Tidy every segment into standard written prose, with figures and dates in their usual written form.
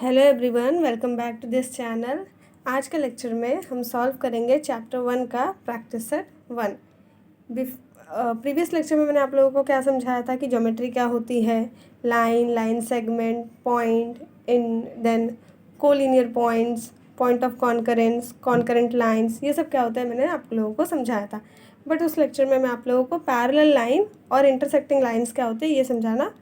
Hello everyone, welcome back to this channel. आज के lecture में हम सॉल्व करेंगे चैप्टर 1 का प्रैक्टिस सेट 1। प्रीवियस लेक्चर में मैंने आप लोगों को क्या समझाया था कि ज्योमेट्री क्या होती है, line segment, point, and then collinear points, point of concurrence, concurrent lines, ये सब क्या होता है मैंने आप लोगों को समझाया था। बट उस लेक्चर में मैं आप लोगों को पैरेलल लाइन और इंटरसेक्टिंग लाइंस क्या होते हैं ये समझाना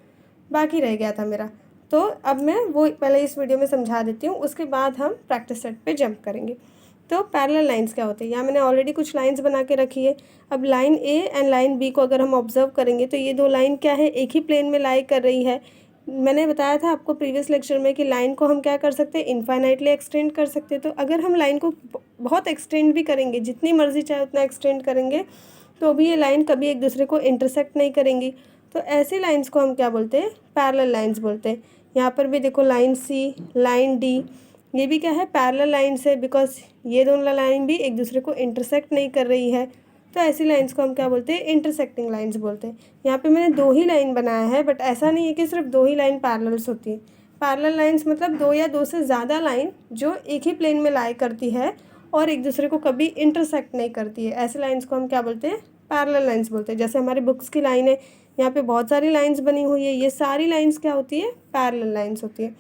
बाकी रह गया था मेरा। तो अब मैं वो पहले इस वीडियो में समझा देती हूँ, उसके बाद हम प्रैक्टिस सेट पे जंप करेंगे। तो पैरेलल लाइंस क्या होते हैं, यहाँ मैंने ऑलरेडी कुछ लाइंस बना के रखी है। अब line A and line B को अगर हम ऑब्जर्व करेंगे तो ये दो लाइन क्या है, एक ही प्लेन में लाई कर रही है। मैंने बताया था आपको प्रीवियस लेक्चर में कि लाइन को हम क्या कर सकते हैं, इनफाइनाइटली एक्सटेंड कर सकते हैं। तो अगर हम लाइन को बहुत एक्सटेंड भी करेंगे, जितनी मर्जी चाहे उतना एक्सटेंड करेंगे, तो भी ये लाइन कभी एक दूसरे को इंटरसेक्ट नहीं करेंगी। तो ऐसी लाइंस को हम क्या बोलते हैं, पैरेलल लाइंस बोलते हैं। यहाँ पर भी देखो लाइन सी, लाइन डी, ये भी क्या है, पैरेलल लाइंस है, बिकॉज ये दोनों लाइन भी एक दूसरे को इंटरसेक्ट नहीं कर रही है। तो ऐसी लाइंस को हम क्या बोलते हैं, इंटरसेक्टिंग लाइंस बोलते हैं। यहाँ पे मैंने दो ही लाइन बनाया है, बट ऐसा नहीं है कि सिर्फ दो ही लाइन पैरेलल्स होती है। पैरेलल लाइंस मतलब दो या दो से ज़्यादा लाइन जो एक ही प्लेन में लाई करती है और एक दूसरे को कभी इंटरसेक्ट नहीं करती है। ऐसे लाइंस को हम क्या बोलते हैं, पैरेलल लाइंस बोलते हैं। जैसे हमारी बुक्स की लाइन है, यहाँ पे बहुत सारी लाइंस बनी हुई है, ये सारी लाइंस क्या होती है, पैरेलल लाइंस होती है।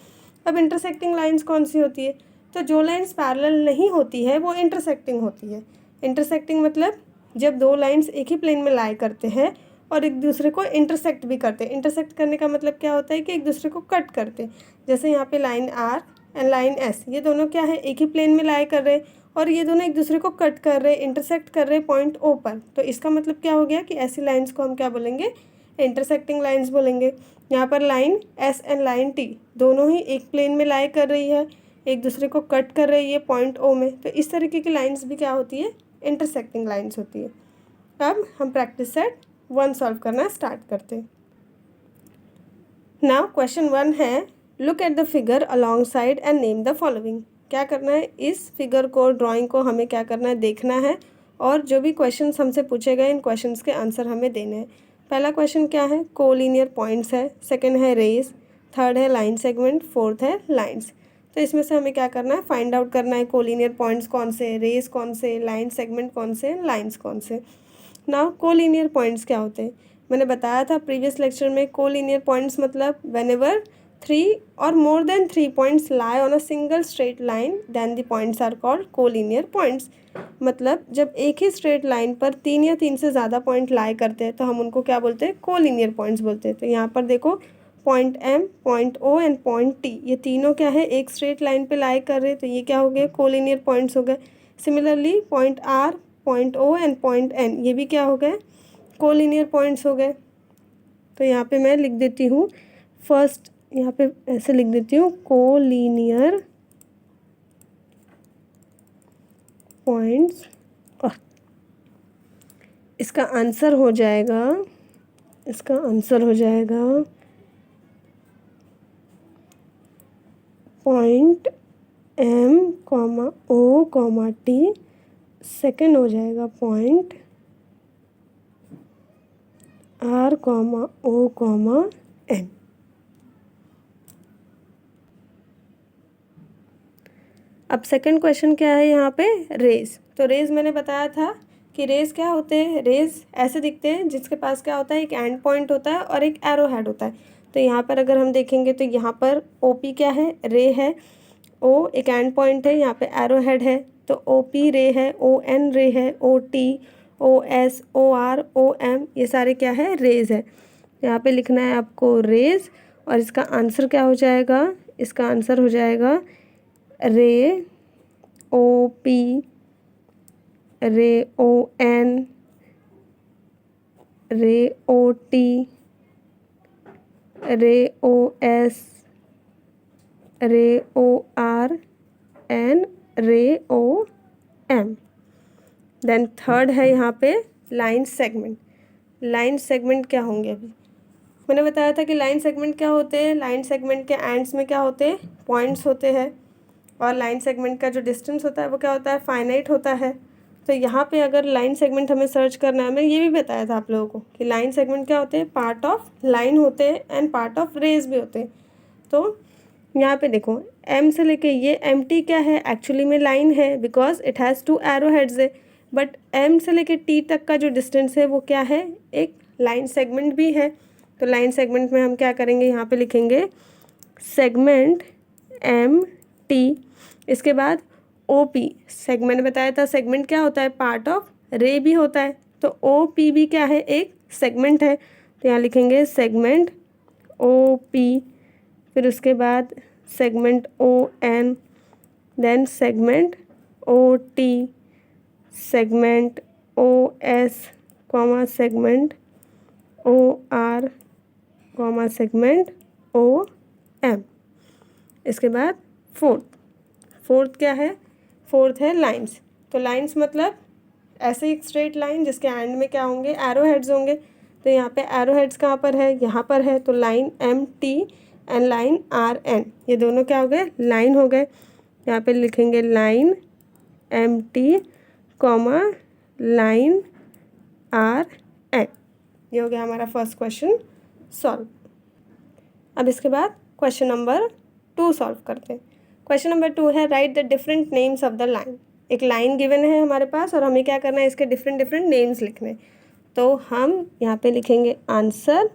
अब इंटरसेक्टिंग लाइंस कौन सी होती है, तो जो लाइंस पैरेलल नहीं होती है वो इंटरसेक्टिंग होती है। इंटरसेक्टिंग मतलब जब दो लाइंस एक ही प्लेन में लाई करते हैं और एक दूसरे को इंटरसेक्ट भी करते हैं। इंटरसेक्ट करने का मतलब क्या होता है कि एक दूसरे को कट करते हैं। जैसे यहाँ पे line R and line S, ये दोनों क्या है, एक ही प्लेन में लाई कर रहे हैं और ये दोनों एक दूसरे को कट कर रहे हैं, इंटरसेक्ट कर रहे हैं पॉइंट ओ पर। तो इसका मतलब क्या हो गया कि ऐसी लाइंस को हम क्या बोलेंगे, इंटरसेक्टिंग लाइंस बोलेंगे। यहाँ पर line S and line T दोनों ही एक प्लेन में लाई कर रही है, एक दूसरे को कट कर रही है पॉइंट ओ में। तो इस तरीके की लाइंस भी क्या होती है, इंटरसेक्टिंग लाइंस होती है। अब हम प्रैक्टिस सेट 1 सॉल्व करना स्टार्ट करते हैं। नाउ क्वेश्चन 1 है, look at the figure along side and name the following. क्या करना है, इस फिगर को, ड्राइंग को हमें क्या करना है, देखना है और जो भी क्वेश्चंस हमसे पूछे गए इन क्वेश्चंस के आंसर हमें देने हैं। पहला क्वेश्चन क्या है, कोलिनियर पॉइंट्स है, सेकंड है रेस, थर्ड है लाइन सेगमेंट, फोर्थ है लाइंस। तो इसमें से हमें क्या करना है, फाइंड आउट करना है कोलिनियर पॉइंट्स कौन से, रेस कौन से, लाइन सेगमेंट कौन से, लाइंस कौन से। नाउ कोलिनियर पॉइंट्स क्या होते हैं, मैंने बताया था प्रीवियस लेक्चर में, कोलिनियर पॉइंट्स मतलब whenever 3 or more than 3 points lie on a single straight line then the points are called collinear points। मतलब जब एक ही स्ट्रेट लाइन पर 3 या 3 से ज़्यादा पॉइंट लाई करते हैं तो हम उनको क्या बोलते हैं, कोलिनियर पॉइंट्स बोलते हैं। तो यहाँ पर देखो point M, point O and point T, ये तीनों क्या है, एक स्ट्रेट लाइन पे लाई कर रहे हैं, तो ये क्या हो गए, कोलिनियर पॉइंट्स हो गए। Similarly point R, point O and point N, ये भी क्या हो गए, कोलिनियर पॉइंट्स हो गए। तो यहाँ पे मैं लिख देती हूँ, फर्स्ट यहाँ पे ऐसे लिख देती हूँ, कोलिनियर पॉइंट्स। इसका आंसर हो जाएगा, इसका आंसर हो जाएगा पॉइंट एम कॉमा ओ कॉमा टी, सेकेंड हो जाएगा पॉइंट आर कॉमा ओ कॉमा एन। अब सेकंड क्वेश्चन क्या है यहाँ पे, रेस। तो रेस मैंने बताया था कि रेस क्या होते हैं, रेस ऐसे दिखते हैं जिसके पास क्या होता है, एक एंड पॉइंट होता है और एक एरो हेड होता है। तो यहाँ पर अगर हम देखेंगे तो यहाँ पर ओ पी क्या है, रे है, ओ एक एंड पॉइंट है, यहाँ पे एरो हेड है, तो ओ पी रे है, ओ एन रे है, O T, O S, O R, O M, ये सारे क्या है, रेज है। यहाँ पे लिखना है आपको रेज, और इसका आंसर क्या हो जाएगा, इसका आंसर हो जाएगा रे, ओ पी, रे ओ एन, रे ओ टी, रे ओ एस, रे ओ आर एंड रे ओ एम। देन थर्ड है यहाँ पे लाइन सेगमेंट। लाइन सेगमेंट क्या होंगे, अभी मैंने बताया था कि लाइन सेगमेंट क्या होते हैं, लाइन सेगमेंट के एंड्स में क्या होते हैं, पॉइंट्स होते हैं, और लाइन सेगमेंट का जो डिस्टेंस होता है वो क्या होता है, फाइनाइट होता है। तो यहाँ पे अगर लाइन सेगमेंट हमें सर्च करना है, मैंने ये भी बताया था आप लोगों को कि लाइन सेगमेंट क्या होते हैं, पार्ट ऑफ लाइन होते हैं एंड पार्ट ऑफ रेज भी होते हैं। तो यहाँ पे देखो एम से लेके ये एम टी क्या है, एक्चुअली में लाइन है because it has 2 arrow heads है, बट एम से लेके टी तक का जो डिस्टेंस है वो क्या है, एक लाइन सेगमेंट भी है। तो लाइन सेगमेंट में हम क्या करेंगे, यहाँ पे लिखेंगे सेगमेंट एम टी। इसके बाद ओ पी, सेगमेंट बताया था, सेगमेंट क्या होता है, पार्ट ऑफ रे भी होता है, तो ओ पी भी क्या है, एक सेगमेंट है। तो यहाँ लिखेंगे सेगमेंट ओ पी, फिर उसके बाद segment O N, then segment O T, segment O S comma segment O R comma segment O M. इसके बाद फोर्थ क्या है, फोर्थ है लाइंस। तो लाइंस मतलब ऐसे एक स्ट्रेट लाइन जिसके एंड में क्या होंगे, एरो हेड्स होंगे। तो यहाँ पे एरो हेड्स कहाँ पर है, यहाँ पर है। तो line M T and line R N, ये दोनों क्या हो गए, लाइन हो गए। यहाँ पे लिखेंगे line M T comma line R N. ये हो गया हमारा फर्स्ट क्वेश्चन सॉल्व। अब इसके बाद क्वेश्चन नंबर 2 सॉल्व करते हैं। क्वेश्चन नंबर 2 है right the different names of the line. एक लाइन गिवन है हमारे पास और हमें क्या करना है, इसके डिफरेंट डिफरेंट नेम्स लिखने। तो हम यहाँ पे लिखेंगे आंसर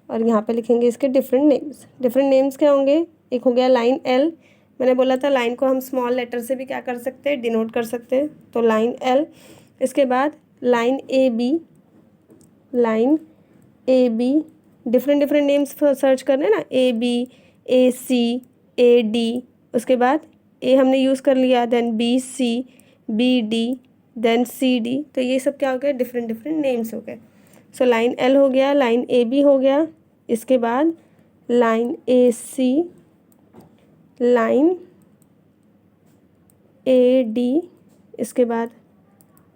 और यहाँ पे लिखेंगे इसके डिफरेंट नेम्स। डिफरेंट नेम्स क्या होंगे, एक हो गया लाइन एल, मैंने बोला था लाइन को हम स्मॉल लेटर से भी क्या कर सकते हैं, डिनोट कर सकते हैं, तो लाइन एल। इसके बाद line A B, line A B, different different names search करने ना, A B, A C, A D, उसके बाद ए हमने यूज़ कर लिया, then B C, B D, then C D. तो ये सब क्या हो गया, डिफरेंट डिफरेंट नेम्स हो गए। सो लाइन एल हो गया, लाइन ए बी हो गया, इसके बाद line A C, line A D, इसके बाद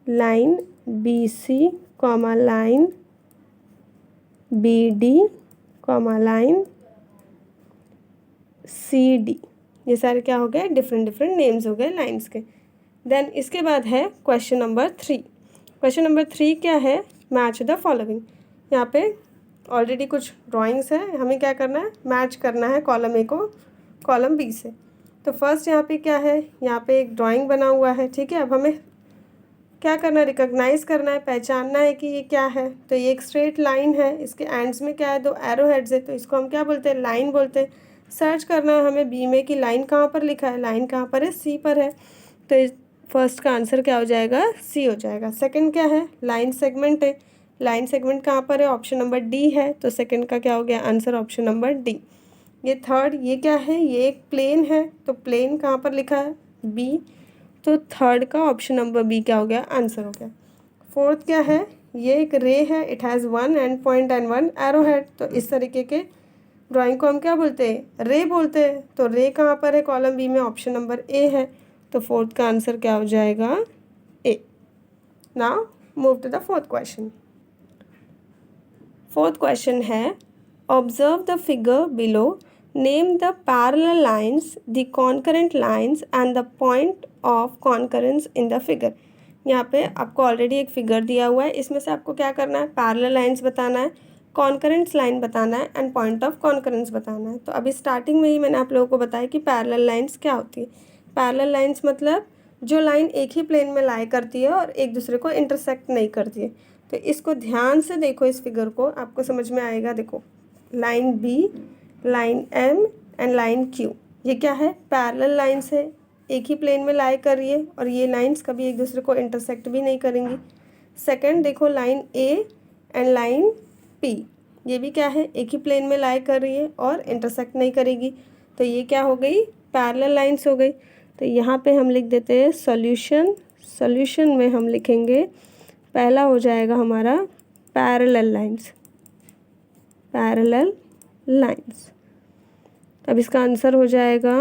line B C comma line B D comma line C D. ये सारे क्या हो गए, डिफरेंट डिफरेंट नेम्स हो गए लाइंस के। देन इसके बाद है क्वेश्चन नंबर 3। क्वेश्चन नंबर 3 क्या है, मैच द फॉलोइंग। यहाँ पे ऑलरेडी कुछ ड्राइंग्स है, हमें क्या करना है, मैच करना है कॉलम ए को कॉलम बी से। तो फर्स्ट यहाँ पे क्या है, यहाँ पे एक ड्राइंग बना हुआ है, ठीक है। अब हमें क्या करना है, रिकॉग्नाइज करना है, पहचानना है कि ये क्या है। तो ये एक स्ट्रेट लाइन है, इसके एंड्स में क्या है, 2 एरो हेड्स है, तो इसको हम क्या बोलते हैं, लाइन बोलते हैं। सर्च करना है हमें बी में कि लाइन कहाँ पर लिखा है, लाइन कहाँ पर है, सी पर है। तो फर्स्ट का आंसर क्या हो जाएगा, सी हो जाएगा। सेकंड क्या है, लाइन सेगमेंट है, लाइन सेगमेंट कहाँ पर है, ऑप्शन नंबर डी है, तो सेकंड का क्या हो गया आंसर, ऑप्शन नंबर डी। ये थर्ड, ये क्या है, ये एक प्लेन है, तो प्लेन कहाँ पर लिखा है, बी, तो थर्ड का ऑप्शन नंबर बी क्या हो गया, आंसर हो गया। फोर्थ क्या है, ये एक रे है, it has 1 and point and 1 arrow head. तो इस तरीके के ड्राइंग को हम क्या बोलते हैं, रे बोलते हैं। तो रे कहाँ पर है, कॉलम बी में ऑप्शन नंबर ए है, तो फोर्थ का आंसर क्या हो जाएगा, A. Now move to the fourth question. Fourth question है observe the figure below, name the parallel lines, the concurrent lines and the point of concurrence in the figure. यहाँ पे आपको ऑलरेडी एक figure दिया हुआ है, इसमें से आपको क्या करना है, पैरेलल लाइन्स बताना है, कॉन्करेंस लाइन बताना है एंड पॉइंट ऑफ कॉन्करेंस बताना है। तो अभी स्टार्टिंग में ही मैंने आप लोगों को बताया कि पैरेलल लाइन्स क्या होती है। पैरेलल लाइन्स मतलब जो लाइन एक ही प्लेन में लाई करती है और एक दूसरे को इंटरसेक्ट नहीं करती है। तो इसको ध्यान से देखो, इस फिगर को आपको समझ में आएगा। देखो line B, line M and line Q, ये क्या है, पैरेलल लाइन्स है, एक ही प्लेन में लाई कर रही है और ये लाइन्स कभी एक दूसरे को इंटरसेक्ट भी नहीं करेंगी। सेकंड देखो line A and line P, ये भी क्या है, एक ही प्लेन में लाई कर रही है और इंटरसेक्ट नहीं करेगी। तो ये क्या हो गई, पैरेलल लाइन्स हो गई। तो यहाँ पे हम लिख देते हैं सॉल्यूशन। सॉल्यूशन में हम लिखेंगे, पहला हो जाएगा हमारा पैरेलल लाइन्स, पैरेलल लाइन्स। अब इसका आंसर हो जाएगा,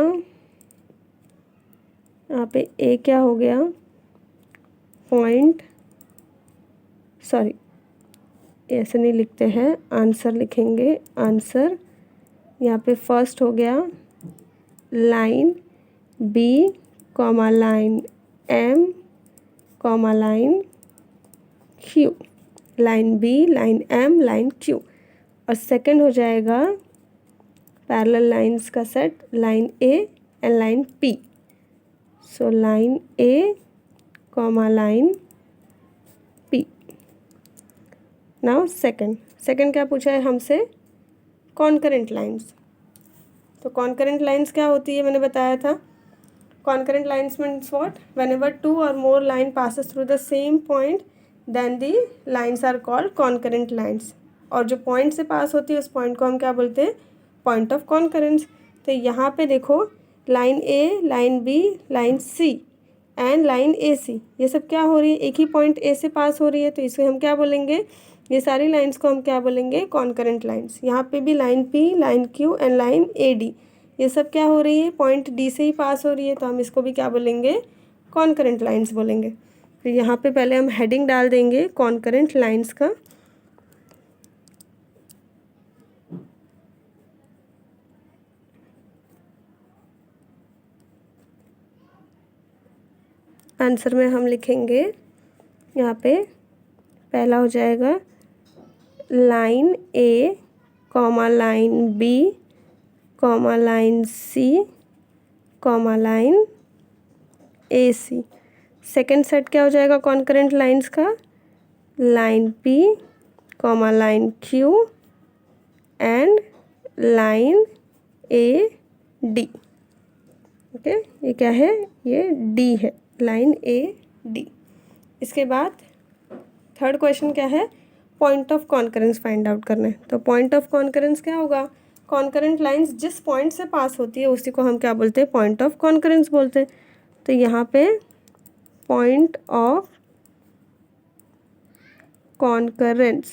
यहाँ पे ए क्या हो गया, पॉइंट, सॉरी ऐसे नहीं लिखते हैं, आंसर लिखेंगे। आंसर यहाँ पे फर्स्ट हो गया line B comma line M comma line Q, line B, line M, line Q. और सेकंड हो जाएगा पैरेलल लाइंस का सेट, line A and line P. So line A comma line P. Now second क्या पूछा है हमसे, कॉन्करेंट लाइंस. तो कॉन्करेंट लाइंस क्या होती है, मैंने बताया था. Concurrent lines means what, whenever two or more line passes through the same point then the lines are called concurrent lines. और जो पॉइंट से पास होती है उस पॉइंट को हम क्या बोलते हैं, पॉइंट ऑफ कॉन्करेंस. तो यहाँ पे देखो line A, line B, line C and line A C, ये सब क्या हो रही है, एक ही पॉइंट ए से पास हो रही है. तो इसे हम क्या बोलेंगे, ये सारी लाइंस को हम क्या बोलेंगे, कॉन्करेंट लाइंस. यहाँ पे भी line P, line Q and line A D, ये सब क्या हो रही है, पॉइंट डी से ही पास हो रही है. तो हम इसको भी क्या बोलेंगे, कॉन्करेंट लाइंस बोलेंगे. तो यहाँ पे पहले हम हेडिंग डाल देंगे कॉन्करेंट लाइंस का. आंसर में हम लिखेंगे यहाँ पे पहला हो जाएगा line A comma line B comma line C comma line A C. Second set क्या हो जाएगा कॉन्करेंट लाइंस का, line P comma line Q and line A D. Okay, ये क्या है, ये डी है, लाइन ए डी. इसके बाद थर्ड क्वेश्चन क्या है, point of concurrence find out करना है. तो पॉइंट ऑफ कॉन्करेंस क्या होगा, कॉन्करेंट लाइंस जिस पॉइंट से पास होती है उसी को हम क्या बोलते हैं, पॉइंट ऑफ कॉन्करेंस बोलते हैं. तो यहाँ पे point of concurrence,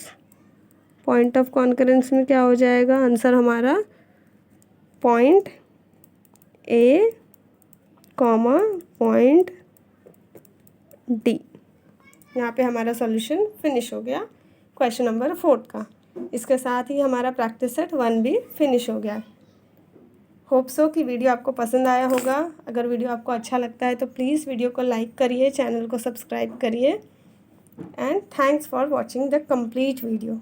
point of concurrence में क्या हो जाएगा आंसर हमारा, point A comma point D. यहाँ पे हमारा सॉल्यूशन फिनिश हो गया क्वेश्चन नंबर 4 का. इसके साथ ही हमारा प्रैक्टिस सेट 1 भी फिनिश हो गया. होप सो कि वीडियो आपको पसंद आया होगा. अगर वीडियो आपको अच्छा लगता है तो प्लीज़ वीडियो को लाइक करिए, चैनल को सब्सक्राइब करिए. And thanks for watching the complete video.